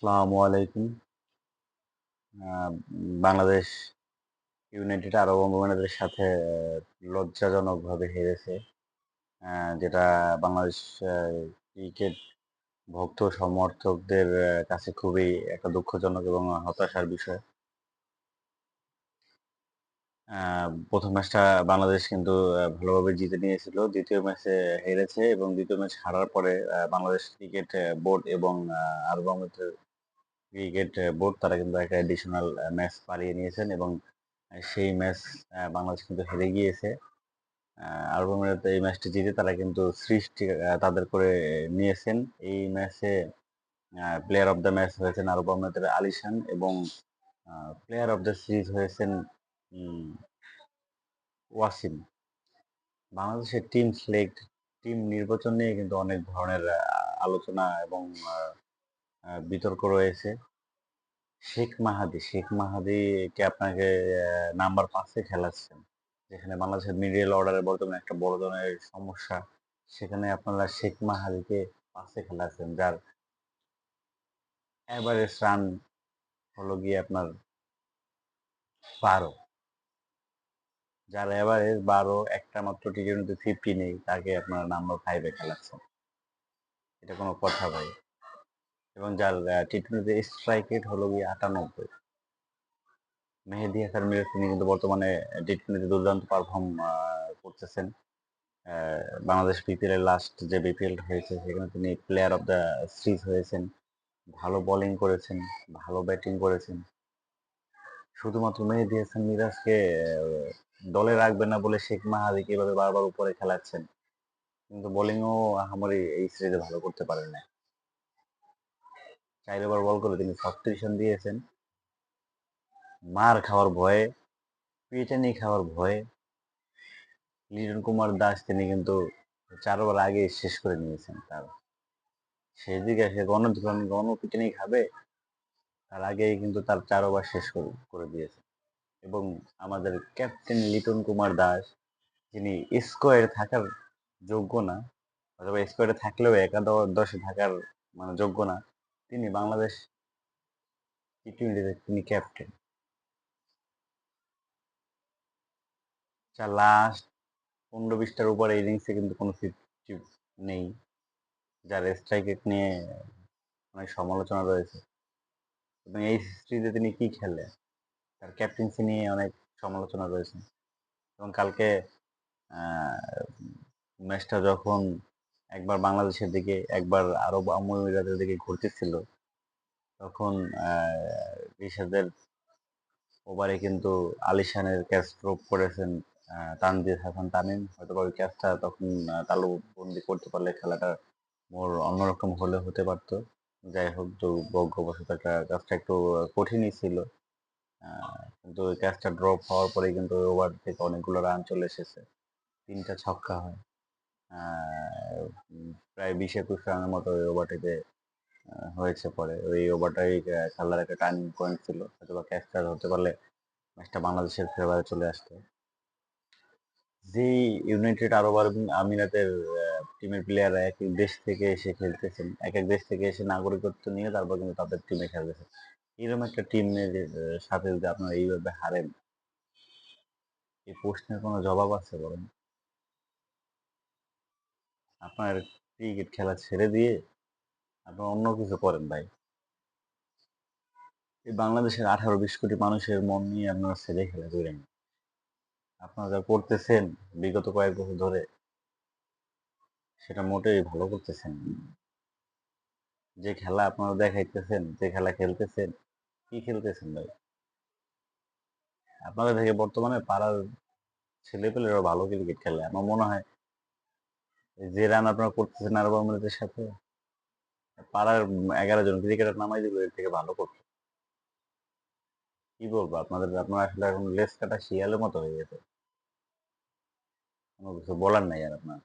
আসসালামু আলাইকুম। আ বাংলাদেশ ইউনাইটেড আরব আমিরাতের সাথে লজ্জাজনকভাবে হেরেছে। আ যেটা বাংলাদেশ আ ক্রিকেট ভক্ত সমর্থকদের কাছে খুবই একটা দুঃখজনক এবং হতাশার বিষয়। আ ১ম ম্যাচটা বাংলাদেশ কিন্তু ভালোভাবে জিতে নিয়েছিল। ২য় ম্যাচে হেরেছে এবং ২য় ম্যাচ হারার পরে বাংলাদেশ ক্রিকেট বোর্ড এবং আরব আমিরাতের ক্রিকেট বোর্ড তারা কিন্তু একটা অ্যাডিশনাল ম্যাচ বাড়িয়ে নিয়েছেন এবং সেই ম্যাচ বাংলাদেশ কিন্তু হেরে গিয়েছে। আ আরব আমিরাত এই ম্যাচটি জিতে তারা কিন্তু সিরিজটি তাদের করে নিয়েছেন। এই ম্যাচে প্লেয়ার অফ দ্য ম্যাচ হয়েছেন আরব আমিরাতের আলিশান এবং a player of the series হয়েছেন উম ওয়াসিম। বাংলাদেশের টিম নির্বাচন নিয়ে কিন্তু অনেক ধরনের আলোচনা এবং আ আ বিতর্ক রয়েছে। শেখ মাহাদিকে আপনাকে নাম্বার ৫ এ খেলাচ্ছেন। যেখানে বাংলাদেশের মিডল অর্ডারে বর্তমানে একটা বড় ধরনের সমস্যা। সেখানে আপনারা শেখ মাহাদিকে ৫ এ খেলাচ্ছেন। যার এভারেজ রান হলো গিয়ে আপনার ১২। যার এভারেজ ১২ একটা মাত্র টি-টোয়েন্টিতে 50 নেই। তাকে আপনারা নাম্বার ৫ এ খেলাচ্ছেন। এটা কোন কথা ভাই? এবং যার টি-টোয়েন্টিতে স্ট্রাইক রেট হলো গিয়ে ৯৮। মেহেদী হাসান মিরাজ তিনি কিন্তু বর্তমানে টি-টোয়েন্টিতে দুর্দান্ত পারফর্ম করতেছেন। আ বাংলাদেশ বিপিএল এর লাস্ট যে বিপিএল হয়েছে সেখানে তিনি প্লেয়ার অফ দ্য সিরিজ হয়েছেন। ভালো বোলিং করেছেন, ভালো ব্যাটিং করেছেন। শুধুমাত্র মেহেদী হাসান মিরাজকে দলে রাখবেন না বলে শেখ মাহাদিকে এভাবে বারবার উপরে খেলাচ্ছেন। কিন্তু বোলিংও আহামরি এই সিরিজে ভালো করতে পারেন নাই। ৪ ওভার বল করে তিনি ৩৬ রান দিয়েছেন। মার খাওয়ার ভয়ে, পিটানি খাওয়ার ভয়ে লিটন কুমার দাস তিনি কিন্তু ৪ ওভার আগেই শেষ করে নিয়েছেন তার। সেদিকে সে গণপিটুনি খাবে, তার আগেই কিন্তু তার ৪ ওভার শেষ করে দিয়েছে। এবং আমাদের ক্যাপ্টেন লিটন কুমার দাস যিনি স্কোয়াডে থাকার যোগ্য না, অথবা স্কোয়াডে থাকলেও একাদশে থাকার মানে যোগ্য না, তিনি বাংলাদেশ টি-টোয়েন্টিতে তিনি ক্যাপ্টেন। লাস্ট ১৫-২০ টার উপরে ইনিংসে কিন্তু কোনো 50 নেই। যার স্ট্রাইক রেট নিয়ে অনেক সমালোচনা রয়েছে। এবং এই সিরিজে তিনি কি খেললেন? তার ক্যাপ্টেন্সি নিয়ে অনেক সমালোচনা রয়েছে। এবং কালকে আ ম্যাচটা যখন একবার বাংলাদেশের দিকে, একবার আরব আমিরাতের দিকে ঘুরতেছিল, তখন আ রিশাদের ওভারে কিন্তু আলিশানের ক্যাচ ড্রপ করেছেন তানজিদ হাসান তামিম। হয়তোবা ওই ক্যাচটা তখন তালুবন্দি করতে পারলে খেলাটা মোর অন্যরকম হতে পারত। যাই হোক দুর্ভাগ্যবশত কাজটা একটু কঠিনই ছিল। আ কিন্তু ওই ক্যাচটা ড্রপ হওয়ার পরেই কিন্তু ওই ওভার থেকে অনেকগুলো রান চলে এসেছে। ৩ টা ছক্কা হয়। আ প্রায় ২০-২১ রানের মতো ওই ওভারটিতে হয়েছে পরে। ওই ওভারটাই খেলার একটা টার্নিং পয়েন্ট ছিল। হয়তোবা ক্যাচটা ধরতে পারলে ম্যাচটা বাংলাদেশের ফেভারে চলে আসতো। যেই ইউনাইটেড আরব আমিরাতের টিমের প্লেয়াররা একেক দেশ থেকে এসে খেলতেছেন। একেক দেশ থেকে এসে নাগরিকত্ব নিয়ে তারপর কিন্তু তাদের টিমে খেলতেছেন। এরকম একটা টিমের সাথে যদি আপনারা এইভাবে হারেন, এই প্রশ্নের কোনো জবাব আছে বলেন? আপনার ক্রিকেট খেলা ছেড়ে দিয়ে আপনারা অন্য কিছু করেন ভাই। এই বাংলাদেশের ১৮-২০ কোটি মানুষের মন নিয়ে আপনারা ছেলে খেলা কইরেন। আপনারা যা করতেছেন বিগত কয়েক বছর ধরে সেটা মোটেই ভালো করতেছেন না। যে খেলা আপনারা দেখাইতেছেন, যে খেলা খেলতেছেন, কি খেলতেছেন ভাই? আপনাদের থেকে বর্তমানে পাড়ার ছেলেপেলেরাও ভালো ক্রিকেট খেলে। আমার মনে হয় যে রান আপনারা করতেছেন আরব আমিরাতের সাথে, পাড়ার ১১ জন ক্রিকেটার নামাই দিলে এর থেকে ভালো করত। কি বলবো আপনারা আসলে এখন লেজ কাটা শিয়ালের মতো হয়ে গেছে। কোন কিছু বলার নাই আর আপনার।